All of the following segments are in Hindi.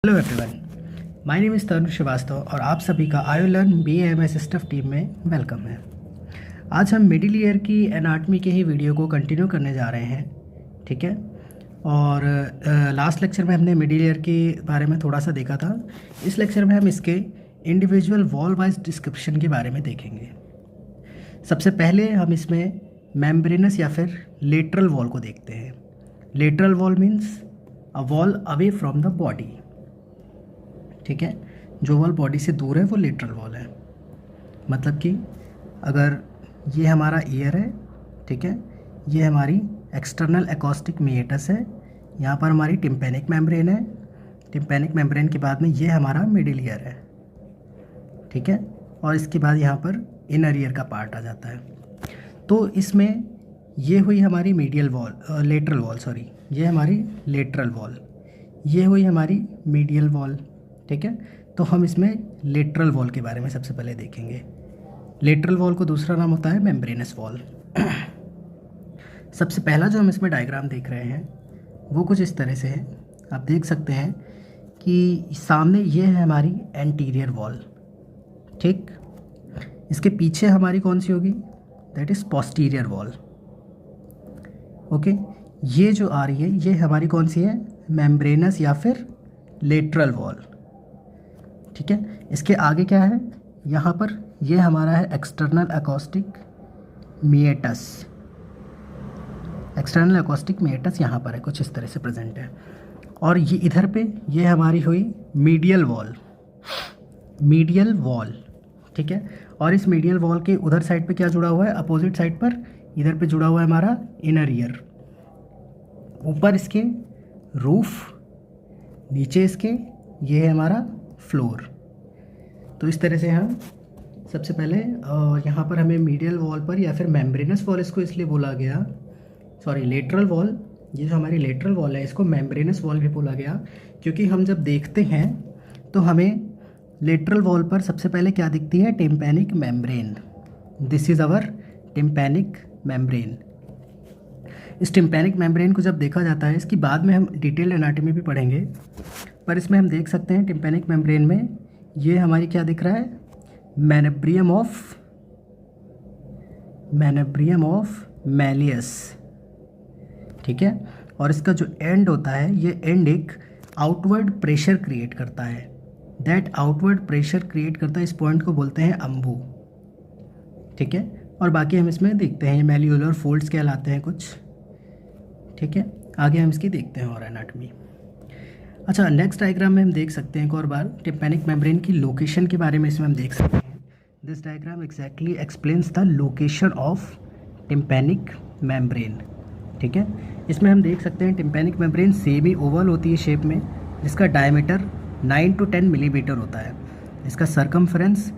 Hello everyone, my name is Tarun Shrivastava और आप सभी का Ayu learn BAMS stuff team में वेलकम है। आज हम मिडिल ईयर की एनाटमी के ही वीडियो को कंटिन्यू करने जा रहे हैं, ठीक है। और लास्ट लेक्चर में हमने मिडिल ईयर के बारे में थोड़ा सा देखा था। इस लेक्चर में हम इसके इंडिविजुअल वॉल वाइज डिस्क्रिप्शन के बारे में देखेंगे। सबसे पहले हम इसमें मेम्ब्रेनस या फिर लेटरल वॉल को देखते हैं। Lateral wall means a wall away from the body, ठीक है। जो वॉल बॉडी से दूर है वो लेटरल वॉल है। मतलब कि अगर ये हमारा ईयर है, ठीक है, ये हमारी एक्सटर्नल एकॉस्टिक मीएटस है, यहाँ पर हमारी टिम्पैनिक मेम्ब्रेन है, टिम्पैनिक मेम्ब्रेन के बाद में ये हमारा मिडिल ईयर है, ठीक है। और इसके बाद यहाँ पर इनर ईयर का पार्ट आ जाता है। तो इसमें ये हुई हमारी medial wall, lateral wall, sorry, ये हमारी लेटरल वॉल, ये हुई हमारी मीडियल वॉल, ठीक है। तो हम इसमें लेटरल वॉल के बारे में सबसे पहले देखेंगे। लेटरल वॉल को दूसरा नाम होता है मेम्ब्रेनस वॉल। सबसे पहला जो हम इसमें डायग्राम देख रहे हैं वो कुछ इस तरह से है। आप देख सकते हैं कि सामने ये है हमारी एंटीरियर वॉल, ठीक। इसके पीछे हमारी कौन सी होगी? That is posterior wall, okay. ये जो आ रही है ये हमारी कौन सी है? मेम्ब्रेनस या फिर लेटरल वॉल, ठीक है। इसके आगे क्या है? यहाँ पर ये हमारा है एक्सटर्नल एकॉस्टिक मीएटस। एक्सटर्नल एकॉस्टिक मीएटस यहाँ पर है, कुछ इस तरह से प्रेजेंट है। और ये इधर पे ये हमारी हुई मीडियल वॉल, मीडियल वॉल, ठीक है। और इस मीडियल वॉल के उधर साइड पे क्या जुड़ा हुआ है? अपोजिट साइड पर इधर पे जुड़ा हुआ है हमारा इनर ईयर। ऊपर इसके रूफ, नीचे इसके ये है हमारा फ्लोर। तो इस तरह से हम सबसे पहले यहाँ पर हमें मीडियल वॉल पर या फिर मेम्ब्रेनस वॉल इसको इसलिए बोला गया, सॉरी लेटरल वॉल, ये जो हमारी लेटरल वॉल है इसको मेम्ब्रेनस वॉल भी बोला गया क्योंकि हम जब देखते हैं तो हमें लेटरल वॉल पर सबसे पहले क्या दिखती है? Tympanic membrane. This is our tympanic membrane. इस टिम्पैनिक मेम्ब्रेन को जब देखा जाता है, इसकी बाद में हम डिटेल एनाटॉमी भी पढ़ेंगे, पर इसमें हम देख सकते हैं टिम्पैनिक मेम्ब्रेन में ये हमारी क्या दिख रहा है? मैनेब्रियम ऑफ मैलियस, ठीक है। और इसका जो एंड होता है ये एंड एक आउटवर्ड प्रेशर क्रिएट करता है। दैट आउटवर्ड प्रेशर क्रिएट करता है, इस पॉइंट को बोलते हैं अम्बू, ठीक है। और बाकी हम इसमें देखते हैं मैल्यूलर फोल्ड्स कहलाते हैं कुछ, ठीक है। आगे हम इसकी देखते हैं और एनाटॉमी। अच्छा, नेक्स्ट डायग्राम में हम देख सकते हैं एक और बार टिम्पैनिक मेम्ब्रेन की लोकेशन के बारे में इसमें हम देख सकते हैं। This diagram exactly explains the location of tympanic membrane, ठीक है। इसमें हम देख सकते हैं टिम्पैनिक मेम्ब्रेन सेमी ओवल होती है शेप में, जिसका डायमीटर 9 to 10 मिलीमीटर होता है। इसका सरकमफेरेंस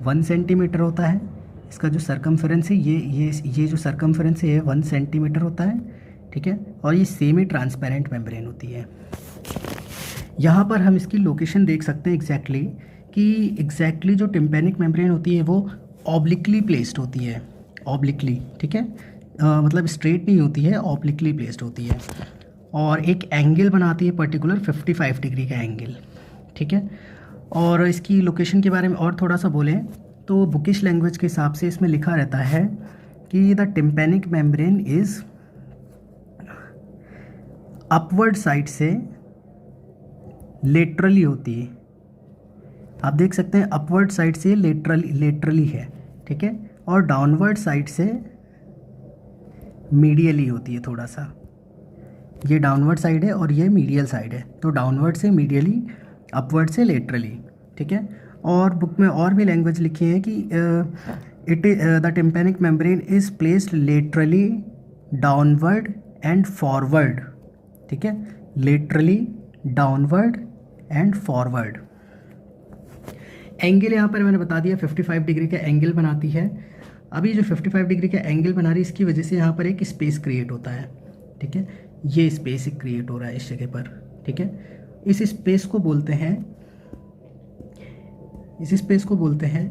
1 सेंटीमीटर होता है। इसका जो सरकमफेरेंस है ये जो सरकमफेरेंस है ये 1 सेंटीमीटर होता है, ठीक है। और ये सेमी ट्रांसपेरेंट मेम्ब्रेन होती है। यहाँ पर हम इसकी लोकेशन देख सकते हैं एग्जैक्टली जो टिम्पैनिक मेम्ब्रेन होती है वो ऑब्लिकली प्लेस्ड होती है, ऑब्लिकली, ठीक है। मतलब स्ट्रेट नहीं होती है, ऑब्लिकली प्लेस्ड होती है और एक एंगल बनाती है पर्टिकुलर 55 डिग्री का एंगल, ठीक है। और इसकी लोकेशन के बारे में और थोड़ा सा बोलें तो बुकिश लैंग्वेज के हिसाब से इसमें लिखा रहता है कि the tympanic membrane is upward side से लेटरली होती है। आप देख सकते हैं अपवर्ड साइड से लेटरली है, ठीक है। और डाउनवर्ड साइड से मीडियली होती है। थोड़ा सा ये डाउनवर्ड साइड है और ये मीडियल साइड है, तो डाउनवर्ड से मीडियली, अपवर्ड से लेटरली, ठीक है। और बुक में और भी लैंग्वेज लिखी है कि the tympanic membrane is placed laterally, downward and forward, ठीक है। Laterally, downward and forward. Angle यहाँ पर मैंने बता दिया 55 डिग्री का एंगल बनाती है। अभी जो 55 डिग्री का एंगल बना रही है इसकी वजह से यहाँ पर एक स्पेस क्रिएट होता है, ठीक है। ये स्पेस क्रिएट हो रहा है इस जगह पर, ठीक है। इस स्पेस को बोलते हैं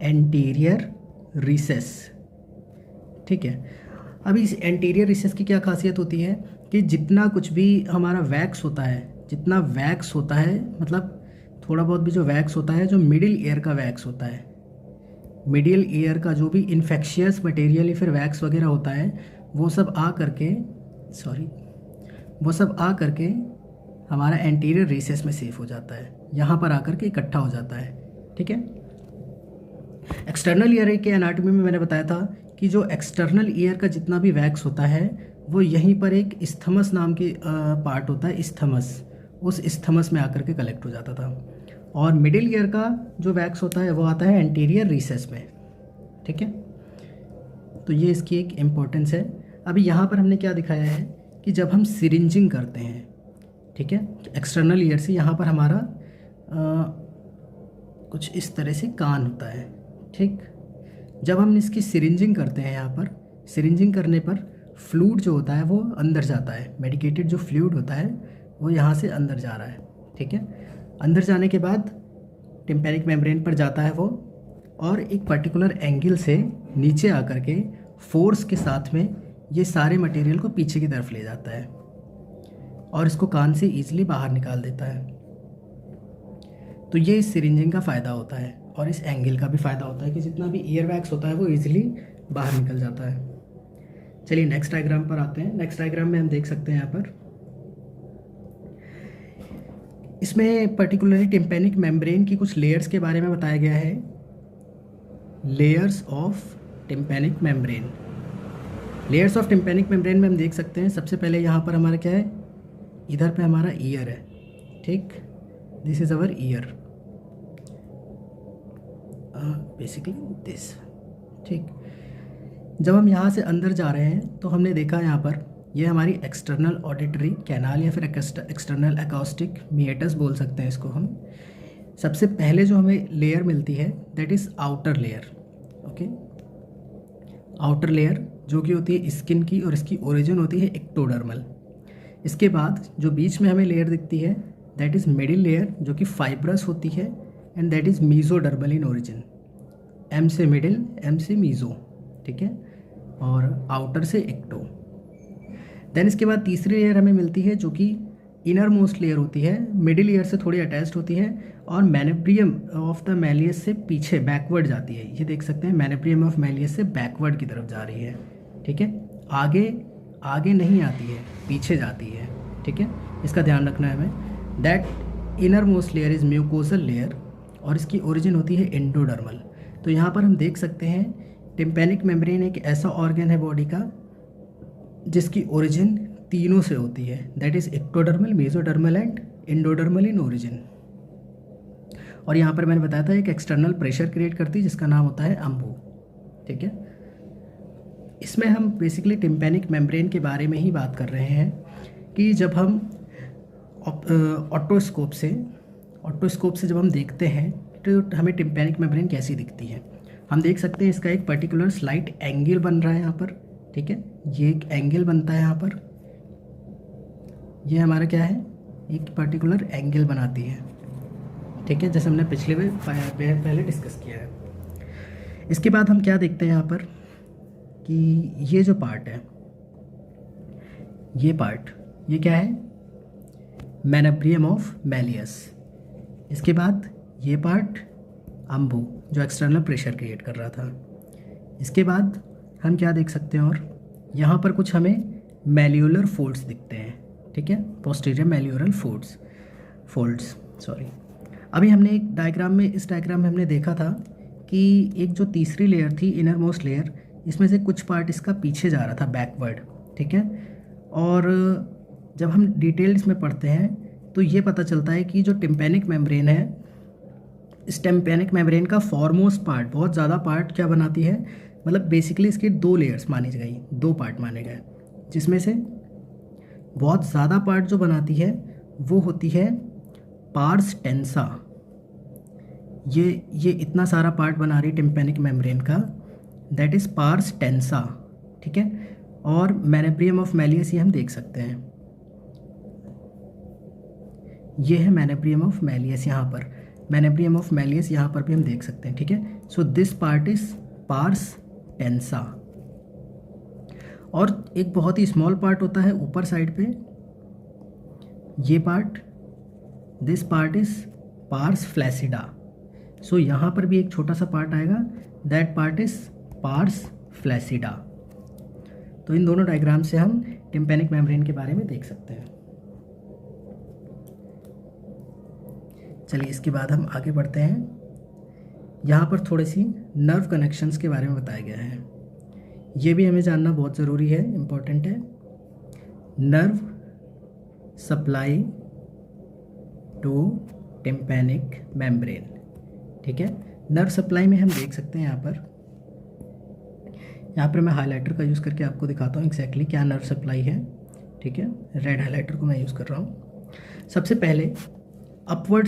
एंटीरियर रिसेस, ठीक है। अभी इस एंटीरियर रिसेस की क्या खासियत होती है कि जितना कुछ भी हमारा वैक्स होता है, जितना वैक्स होता है, मतलब थोड़ा बहुत भी जो वैक्स होता है, जो मिडिल ईयर का वैक्स होता है, मिडिल ईयर का जो भी इन्फेक्शियस मटेरियल या फिर वैक्स वगैरह होता है, वो सब आ करके हमारा एंटीरियर रेसेस में सेफ हो जाता है, यहाँ पर आकर के इकट्ठा हो जाता है। ठीक है। एक्सटर्नल ईयर के एनाटॉमी में मैंने बताया था कि जो एक्सटर्नल ईयर का जितना भी वैक्स होता है वो यहीं पर एक इस्थमस नाम की पार्ट होता है, इस्थमस, उस इस्थमस में आकर के कलेक्ट हो जाता था। और मिडिल ईयर का जो वैक्स होता है वो आता है एंटीरियर रिसेस में। ठीक है, तो ये इसकी एक इम्पोर्टेंस है। अभी यहाँ पर हमने क्या दिखाया है कि जब हम सिरिंजिंग करते हैं, ठीक है, एक्सटर्नल ईयर से यहाँ पर हमारा कुछ इस तरह से कान होता है। ठीक, जब हम इसकी सिरिंजिंग करते हैं, यहाँ पर सिरिंजिंग करने पर फ्लूइड जो होता है वो अंदर जाता है, मेडिकेटेड जो फ्लूइड होता है वो यहाँ से अंदर जा रहा है। ठीक है, अंदर जाने के बाद टिम्पैनिक मेम्ब्रेन पर जाता है वो, और एक पर्टिकुलर एंगल से नीचे आकर के फोर्स के साथ में ये सारे मटेरियल को पीछे की तरफ ले जाता है और इसको कान से ईजिली बाहर निकाल देता है। तो ये इस सिरिंजिंग का फ़ायदा होता है और इस एंगल का भी फ़ायदा होता है कि जितना भी ईयर वैक्स होता है वो ईजिली बाहर निकल जाता है। चलिए नेक्स्ट डायग्राम पर आते हैं। नेक्स्ट डायग्राम में हम देख सकते हैं यहाँ पर, इसमें पर्टिकुलरली टिम्पैनिक मेम्ब्रेन की कुछ लेयर्स के बारे में बताया गया है। Layers of tympanic membrane, layers of tympanic membrane में हम देख सकते हैं सबसे पहले यहाँ पर हमारा क्या है, इधर पे हमारा ईयर है। ठीक, this is our year, basically this. ठीक, जब हम यहाँ से अंदर जा रहे हैं तो हमने देखा यहाँ पर ये हमारी एक्सटर्नल ऑडिटरी कैनाल या फिर एक्सटर्नल एकॉस्टिक मिएटस बोल सकते हैं इसको हम। सबसे पहले जो हमें लेयर मिलती है that is outer layer. Okay, outer layer जो कि होती है स्किन की और इसकी ओरिजिन होती है एक्टोडर्मल। इसके बाद जो बीच में हमें लेयर दिखती है दैट इज़ मिडिल लेयर जो कि फाइब्रस होती है and that is mesodermal in origin. M से मिडिल, एम से मीजो। ठीक है, और आउटर से एक्टो। देन इसके बाद तीसरी लेयर हमें मिलती है जो कि इनर मोस्ट लेयर होती है, मिडिल लेयर से थोड़ी अटैच्ड होती है और मैनेब्रियम ऑफ द मैलियस से पीछे बैकवर्ड जाती है। ये देख सकते हैं मैनेब्रियम ऑफ मैलियस से बैकवर्ड की तरफ जा रही है। ठीक है, आगे नहीं आती है, पीछे जाती है। ठीक है, इसका ध्यान रखना है हमें। That inner most layer is mucosal layer और इसकी ओरिजिन होती है एंडोडर्मल। तो यहाँ पर हम देख सकते हैं टिम्पैनिक मेम्ब्रेन एक ऐसा ऑर्गन है बॉडी का जिसकी ओरिजिन तीनों से होती है, that is ectodermal, mesodermal and endodermal in origin. और यहाँ पर मैंने बताया था एक एक्सटर्नल प्रेशर क्रिएट करती है जिसका नाम होता है अम्बू। ठीक है, इसमें हम बेसिकली टिम्पैनिक मेम्ब्रेन के बारे में ही बात कर रहे हैं कि जब हम ऑटोस्कोप से जब हम देखते हैं तो हमें टिम्पैनिक मेम्ब्रेन कैसी दिखती है। हम देख सकते हैं इसका एक पर्टिकुलर स्लाइट एंगल बन रहा है यहाँ पर। ठीक है, ये एक एंगल बनता है यहाँ पर, ये हमारा क्या है, एक पर्टिकुलर एंगल बनाती है। ठीक है, जैसे हमने पिछले में पहले डिस्कस किया है। इसके बाद हम क्या देखते हैं यहाँ पर कि ये जो पार्ट है, ये क्या है, मैनेब्रियम ऑफ मैलियस। इसके बाद ये पार्ट अम्बू जो एक्सटर्नल प्रेशर क्रिएट कर रहा था। इसके बाद हम क्या देख सकते हैं, और यहाँ पर कुछ हमें मैल्यूलर फोल्ड्स दिखते हैं। ठीक है, पोस्टीरियर मैल्यूलर फोल्ड्स। अभी हमने एक डायग्राम में, इस डायग्राम में हमने देखा था कि एक जो तीसरी लेयर थी, इनर मोस्ट लेयर, इसमें से कुछ पार्ट इसका पीछे जा रहा था बैकवर्ड। ठीक है, और जब हम डिटेल इसमें पढ़ते हैं तो ये पता चलता है कि जो टिम्पैनिक मेम्ब्रेन है, इस टिम्पैनिक मेम्ब्रेन का फॉरमोस्ट पार्ट, बहुत ज़्यादा पार्ट क्या बनाती है, मतलब बेसिकली इसकी दो लेयर्स मानी गई, दो पार्ट माने गए, जिसमें से बहुत ज़्यादा पार्ट जो बनाती है वो होती है पार्स टेंसा। ये इतना सारा पार्ट बना रही टिम्पैनिक मेम्ब्रेन का, दैट इज़ पार्स टेंसा। ठीक है, और मैनेब्रियम ऑफ मैलियस ये हम देख सकते हैं, ये है मैनेब्रियम ऑफ मैलियस। यहाँ पर मैनेब्रियम ऑफ मैलियस यहाँ पर भी हम देख सकते हैं। ठीक है, so this part is pars tensa. और एक बहुत ही स्मॉल पार्ट होता है ऊपर साइड पे, ये part this part is pars flaccida. So यहाँ पर भी एक छोटा सा पार्ट आएगा, that part is pars flaccida. तो इन दोनों डायग्राम से हम टिम्पैनिक मेम्ब्रेन के बारे में देख सकते हैं। चलिए इसके बाद हम आगे बढ़ते हैं। यहाँ पर थोड़ी सी नर्व कनेक्शंस के बारे में बताया गया है, ये भी हमें जानना बहुत ज़रूरी है, इम्पोर्टेंट है। Nerve supply to tympanic membrane, ठीक है। नर्व सप्लाई में हम देख सकते हैं यहाँ पर मैं हाइलाइटर का यूज़ करके आपको दिखाता हूँ एग्जैक्टली क्या नर्व सप्लाई है, ठीक है। रेड हाइलाइटर को मैं यूज़ कर रहा हूँ। सबसे पहले अपवर्ड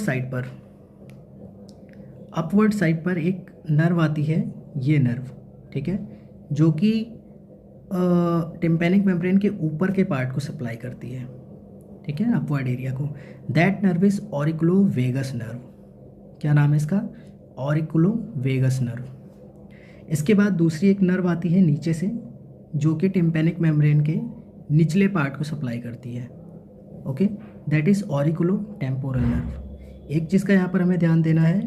साइड पर एक नर्व आती है, ये नर्व, ठीक है, जो कि टिम्पैनिक मेम्ब्रेन के ऊपर के पार्ट को सप्लाई करती है, ठीक है, अपवर्ड एरिया को। That nerve is auriculovagus nerve. क्या नाम है इसका? Auriculovagus nerve. इसके बाद दूसरी एक नर्व आती है नीचे से, जो कि टिम्पैनिक मेम्ब्रेन के निचले पार्ट को सप्लाई करती है, ओके, दैट इज़ ऑरिकुलोटेम्पोरल नर्व। एक चीज़ का यहाँ पर हमें ध्यान देना है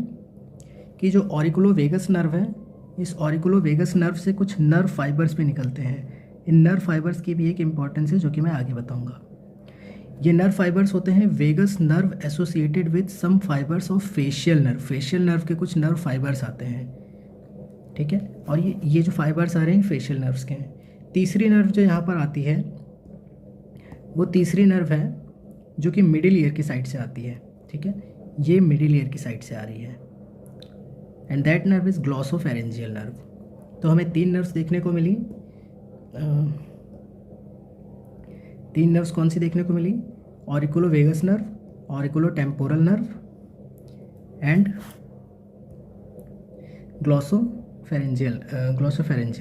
कि जो ऑरिकुलोवेगस नर्व है, इस ऑरिकुलोवेगस नर्व से कुछ नर्व फाइबर्स भी निकलते हैं। इन नर्व फाइबर्स की भी एक इम्पॉर्टेंस है जो कि मैं आगे बताऊँगा। ये नर्व फाइबर्स होते हैं vagus nerve associated with some fibres of facial nerve. Facial nerve के कुछ नर्व फाइबर्स आते हैं, ठीक है, और ये जो फाइबर्स आ रहे हैं फेशियल नर्व्स के हैं। तीसरी नर्व जो यहाँ पर आती है वो तीसरी नर्व है जो कि मिडिल ईयर की साइड से आती है, ठीक है, ये मिडिल ईयर की साइड से आ रही है, and that nerve is glossopharyngeal nerve. तो हमें तीन नर्व्स देखने को मिली। तीन नर्व्स कौन सी देखने को मिली? Auriculovagus nerve, auriculotemporal nerve and glossopharyngeal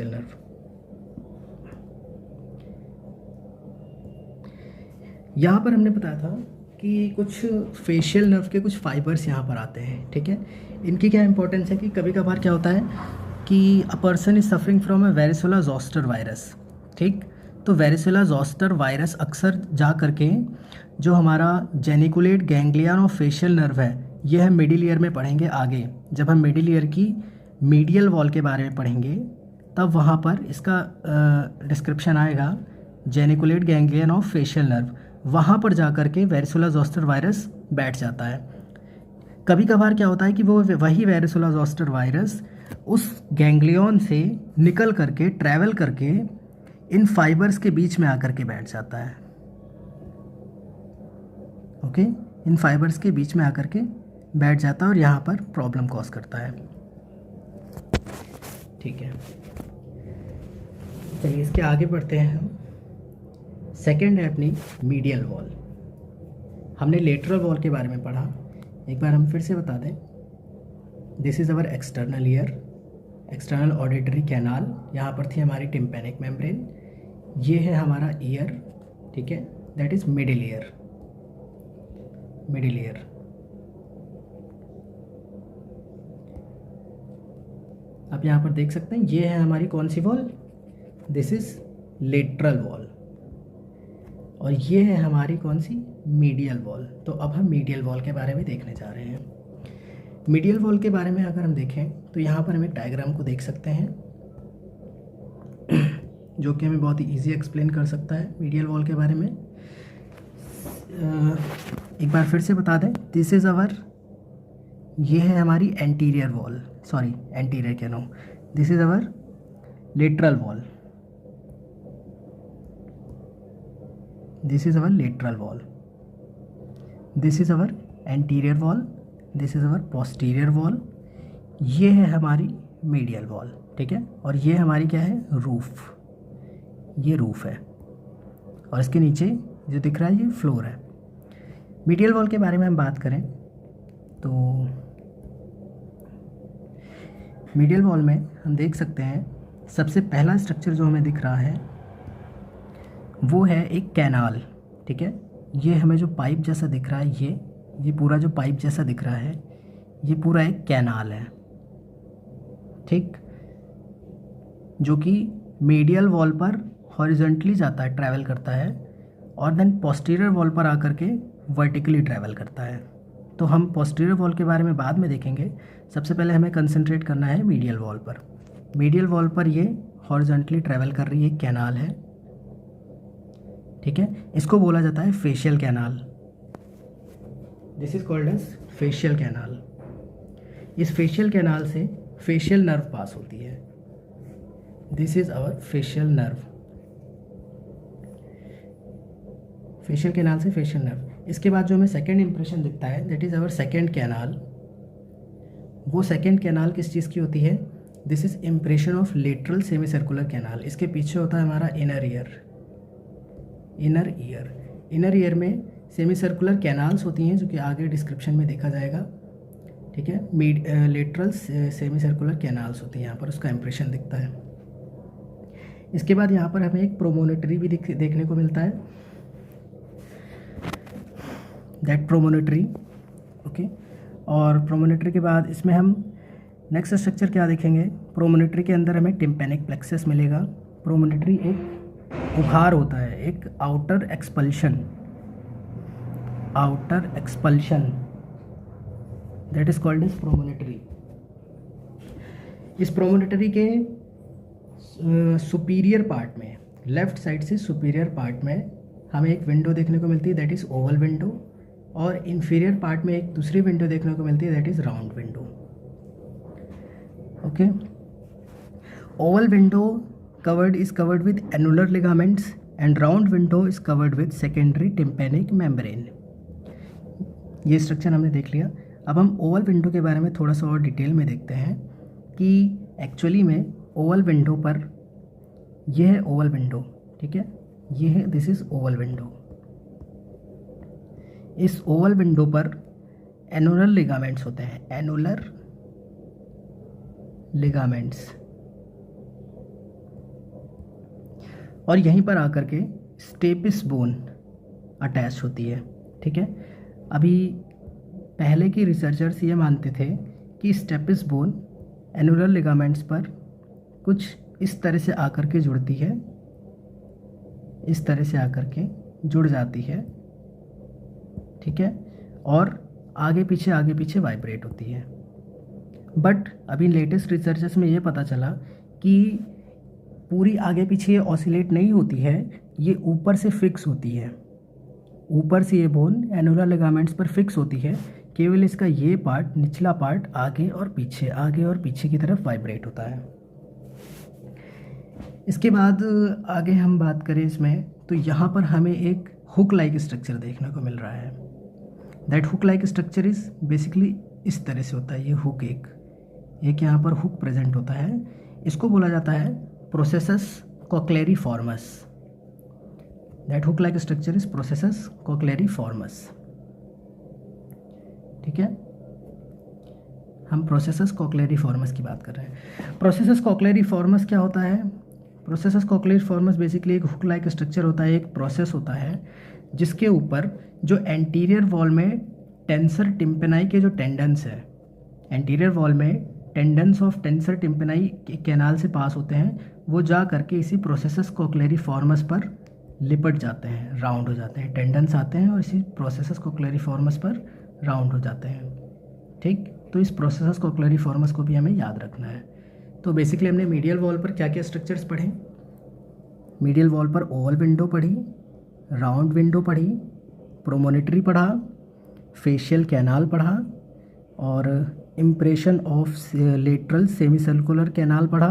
nerve. यहाँ पर हमने बताया था कि कुछ फेशियल नर्व के कुछ फाइबर्स यहाँ पर आते हैं, ठीक है। इनकी क्या इंपॉर्टेंस है कि कभी कभार क्या होता है कि a person is suffering from a varicella zoster virus, ठीक। तो वेरिसोला जोस्टर वायरस अक्सर जा करके जो हमारा geniculate ganglion of facial nerve है, ये हम मिडिल ईयर में पढ़ेंगे आगे। जब हम मिडिल ईयर की मीडियल वॉल के बारे में पढ़ेंगे तब वहाँ पर इसका डिस्क्रिप्शन आएगा, geniculate ganglion of facial nerve. वहाँ पर जा कर के वेरिसोला जोस्टर वायरस बैठ जाता है। कभी कभार क्या होता है कि वो वही वेरिसोला जोस्टर वायरस उस गैंग्लियन से निकल करके ट्रैवल करके इन फाइबर्स के बीच में आकर के बैठ जाता है, ओके, इन फाइबर्स के बीच में आकर के बैठ जाता है और यहाँ पर प्रॉब्लम कॉज करता है, ठीक है। चलिए इसके आगे बढ़ते हैं हम। सेकेंड है अपनी मीडियल वॉल। हमने लेटरल वॉल के बारे में पढ़ा, एक बार हम फिर से बता दें। This is our external ear, external auditory canal, यहाँ पर थी हमारी टिम्पैनिक मेम्ब्रेन। ये है हमारा ईयर, ठीक है, that is middle ear. Middle ear, आप यहाँ पर देख सकते हैं ये है हमारी कौन सी wall? This is lateral wall, और ये है हमारी कौन सी? Medial wall. तो अब हम मीडियल वॉल के बारे में देखने जा रहे हैं। मीडियल वॉल के बारे में अगर हम देखें तो यहाँ पर हम एक डायग्राम को देख सकते हैं जो कि हमें बहुत ही ईजी एक्सप्लेन कर सकता है मीडियल वॉल के बारे में। एक बार फिर से बता दें, दिस इज़ अवर, ये है हमारी एंटीरियर वॉल, सॉरी एंटीरियर क्या no, this is our lateral wall, this is our lateral wall, this is our anterior wall, this is our posterior wall, ये है हमारी मीडियल वॉल, ठीक है, और ये हमारी क्या है? रूफ, ये रूफ है, और इसके नीचे जो दिख रहा है ये फ्लोर है। मीडियल वॉल के बारे में हम बात करें तो मीडियल वॉल में हम देख सकते हैं सबसे पहला स्ट्रक्चर जो हमें दिख रहा है वो है एक कैनाल, ठीक है। ये हमें जो पाइप जैसा दिख रहा है, ये पूरा जो पाइप जैसा दिख रहा है, ये पूरा एक कैनाल है, ठीक, जो कि मीडियल वॉल पर हॉरिजॉन्टली जाता है, ट्रैवल करता है, और देन पोस्टीरियर वॉल पर आकर के वर्टिकली ट्रैवल करता है, तो हम पोस्टीरियर वॉल के बारे में बाद में देखेंगे। सबसे पहले हमें कंसंट्रेट करना है मीडियल वॉल पर। मीडियल वॉल पर ये हॉरिजॉन्टली ट्रैवल कर रही एक कैनाल है, ठीक है। इसको बोला जाता है facial canal. This is called as facial canal. इस फेशियल कैनाल से फेशियल नर्व पास होती है। This is our facial nerve. Facial canal से फेशियल नर्व। इसके बाद जो हमें सेकेंड इंप्रेशन दिखता है that is our second canal. वो सेकेंड कैनाल किस चीज़ की होती है? This is impression of lateral semi circular canal. इसके पीछे होता है हमारा inner ear. Inner ear, inner year में सेमी सर्कुलर कैनाल्स होती हैं, जो कि आगे डिस्क्रिप्शन में देखा जाएगा, ठीक है। लेटरल सेमी सर्कुलर कैनाल्स होती हैं, यहाँ पर उसका इम्प्रेशन दिखता है। इसके बाद यहाँ पर हमें एक प्रोमोनेटरी भी देखने को मिलता है, दैट प्रोमोनेटरी, ओके। और प्रोमोनेटरी के बाद इसमें हम नेक्स्ट स्ट्रक्चर क्या देखेंगे? प्रोमोनेटरी के अंदर हमें टिम्पैनिक प्लेक्सस मिलेगा। प्रोमोनेटरी एक उभार होता है, एक outer expulsion, that is called as promontory. इस प्रोमोनेटरी के सुपीरियर पार्ट में, लेफ्ट साइड से सुपीरियर पार्ट में हमें एक विंडो देखने को मिलती है, दैट इज ओवल विंडो। और इंफीरियर पार्ट में एक दूसरी विंडो देखने को मिलती है, that is round window, okay. Oval window is covered with annular ligaments and round window is covered with secondary tympanic membrane। ये स्ट्रक्चर हमने देख लिया। अब हम ओवल विंडो के बारे में थोड़ा सा और डिटेल में देखते हैं कि एक्चुअली में ओवल विंडो पर, यह है ओवल विंडो, ठीक है, ये है, दिस इज ओवल विंडो। इस ओवल विंडो पर एनुलर लिगामेंट्स होते हैं, एनुलर लिगामेंट्स, और यहीं पर आकर के स्टेपिस बोन अटैच होती है, ठीक है। अभी पहले के रिसर्चर्स ये मानते थे कि स्टेपिस बोन एनुलर लिगामेंट्स पर कुछ इस तरह से आकर के जुड़ती है, इस तरह से आकर के जुड़ जाती है, ठीक है, और आगे पीछे वाइब्रेट होती है। बट अभी लेटेस्ट रिसर्चर्स में ये पता चला कि पूरी आगे पीछे ये ऑसिलेट नहीं होती है, ये ऊपर से फिक्स होती है। ऊपर से ये बोन एनुलर लिगामेंट्स पर फिक्स होती है, केवल इसका ये पार्ट, निचला पार्ट आगे और पीछे की तरफ वाइब्रेट होता है। इसके बाद आगे हम बात करें इसमें, तो यहाँ पर हमें एक हुक लाइक स्ट्रक्चर देखने को मिल रहा है। That hook like structure is basically इस तरह से होता है। ये हुक एक यहाँ पर हुक प्रेजेंट होता है, इसको बोला जाता है processus cochleariformis. That hook like structure is processus cochleariformis, ठीक है। हम प्रोसेसस कोक्लेरिफॉर्मस की बात कर रहे हैं। प्रोसेसस कोक्लेरिफॉर्मस क्या होता है? प्रोसेसस कोक्लेरिफॉर्मस बेसिकली एक हुक लाइक स्ट्रक्चर होता है, एक प्रोसेस होता है जिसके ऊपर जो एंटीरियर वॉल में टेंसर टिम्पेनाई के जो टेंडन्स है, एंटीरियर वॉल में टेंडन्स ऑफ टेंसर टिम्पेनाई के कैनाल से पास होते हैं, वो जा करके इसी प्रोसेसस कोक्लेरिफॉर्मस पर लिपट जाते हैं, राउंड हो जाते हैं। टेंडन्स आते हैं और इसी प्रोसेसस कोक्लेरिफॉर्मस पर राउंड हो जाते हैं, ठीक। तो इस प्रोसेसस कोक्लेरिफॉर्मस को भी हमें याद रखना है। तो बेसिकली हमने मीडियल वॉल पर क्या क्या स्ट्रक्चर्स पढ़े? मीडियल वॉल पर ओवल विंडो पढ़ी, राउंड विंडो पढ़ी, प्रोमोनेटरी पढ़ा, फेशियल कैनाल पढ़ा, और impression of lateral semi circular canal पढ़ा।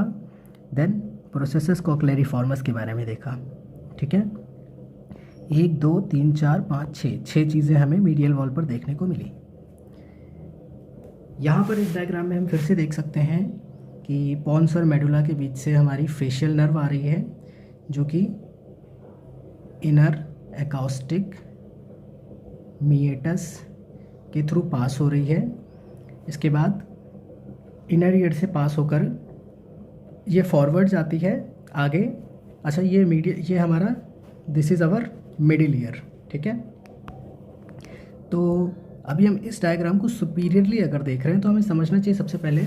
देन प्रोसेसस कोक्लेरिफॉर्मस के बारे में देखा, ठीक है। 1 2 3 4 5 6 चीज़ें हमें मीडियल वॉल पर देखने को मिली। यहाँ पर इस डायग्राम में हम फिर से देख सकते हैं कि पॉन्स और मेडुला के बीच से हमारी फेशियल नर्व आ रही है, जो कि इनर एकॉस्टिक मीएटस के थ्रू पास हो रही है। इसके बाद इनर ईयर से पास होकर ये फॉरवर्ड जाती है आगे। अच्छा, ये हमारा this is our middle ear, ठीक है। तो अभी हम इस डायग्राम को सुपीरियरली अगर देख रहे हैं तो हमें समझना चाहिए सबसे पहले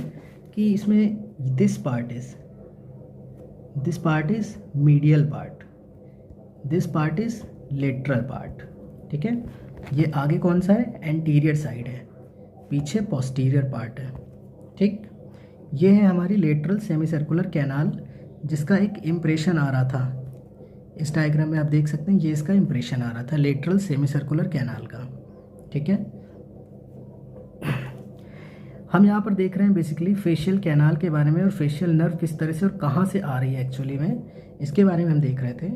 कि इसमें this part is medial part, this part is lateral part, ठीक है। ये आगे कौन सा है, एंटीरियर साइड है, पीछे पोस्टीरियर पार्ट है। ठीक, ये है हमारी लेटरल सेमी सर्कुलर कैनाल, जिसका एक इम्प्रेशन आ रहा था। इस डायग्राम में आप देख सकते हैं, ये इसका इम्प्रेशन आ रहा था लेटरल सेमी सर्कुलर कैनाल का। ठीक है, हम यहाँ पर देख रहे हैं बेसिकली फेशियल कैनाल के बारे में, और फेशियल नर्व किस तरह से और कहाँ से आ रही है एक्चुअली में, इसके बारे में हम देख रहे थे।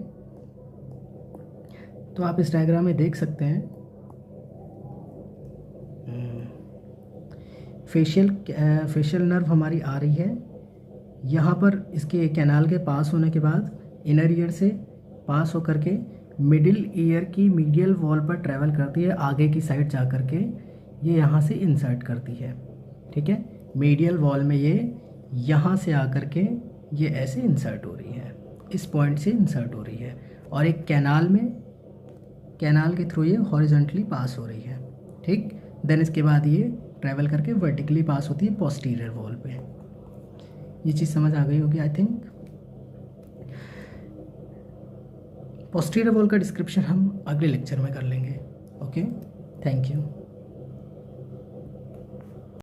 तो आप इस डायग्राम में देख सकते हैं फेशियल नर्व हमारी आ रही है यहाँ पर, इसके कैनाल के पास होने के बाद इनर ईयर से पास होकर के मिडिल ईयर की मीडियल वॉल पर ट्रैवल करती है, आगे की साइड जा कर के ये यहाँ से इंसर्ट करती है। ठीक है, मीडियल वॉल में ये यहाँ से आकर के ये ऐसे इंसर्ट हो रही है, इस पॉइंट से इंसर्ट हो रही है, और एक कैनाल में, कैनाल के थ्रू ये हॉरिजॉन्टली पास हो रही है। ठीक, देन इसके बाद ये ट्रैवल करके वर्टिकली पास होती है पोस्टीरियर वॉल पे। ये चीज़ समझ आ गई होगी आई थिंक। पोस्टीरियर वॉल का डिस्क्रिप्शन हम अगले लेक्चर में कर लेंगे। Okay, thank you.